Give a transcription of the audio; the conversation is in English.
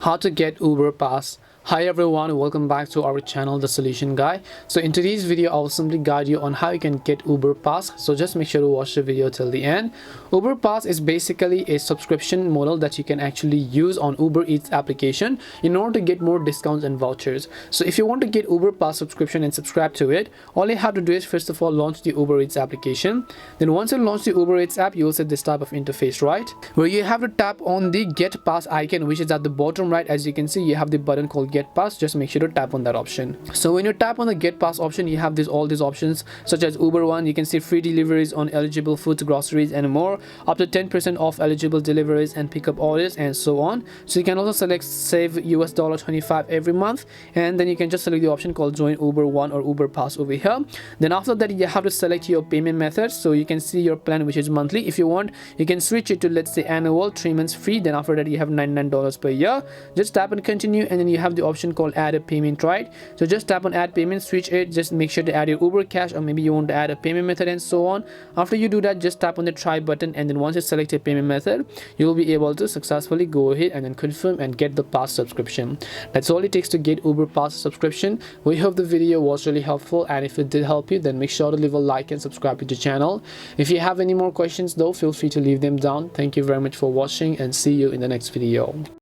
How to get Uber Pass. Hi everyone, welcome back to our channel, The Solution Guy. So in today's video, I will simply guide you on how you can get Uber Pass. So just make sure to watch the video till the end. Uber Pass is basically a subscription model that you can actually use on Uber Eats application in order to get more discounts and vouchers. So if you want to get Uber Pass subscription and subscribe to it, all you have to do is first of all launch the Uber Eats application. Then once you launch the Uber Eats app, you will see this type of interface, right? Where you have to tap on the Get Pass icon, which is at the bottom right. As you can see, you have the button called Get Pass. Just make sure to tap on that option. So when you tap on the Get Pass option, you have all these options such as Uber One. You can see free deliveries on eligible foods, groceries and more, up to 10% off eligible deliveries and pickup orders, and so on. So you can also select save $25 every month, and then you can just select the option called Join Uber One or Uber Pass over here. Then after that, you have to select your payment method. So you can see your plan, which is monthly. If you want, you can switch it to, let's say, annual, 3 months free. Then after that, you have $99 per year. Just tap and continue, and then you have the option called add a payment, right? So just tap on add payment, switch it. Just make sure to add your Uber Cash, or maybe you want to add a payment method and so on. After you do that, just tap on the try button, and then once you select a payment method, you will be able to successfully go ahead and then confirm and get the Pass subscription. That's all it takes to get Uber Pass subscription. We hope the video was really helpful, and if it did help you, then make sure to leave a like and subscribe to the channel. If you have any more questions though, feel free to leave them down. Thank you very much for watching, and see you in the next video.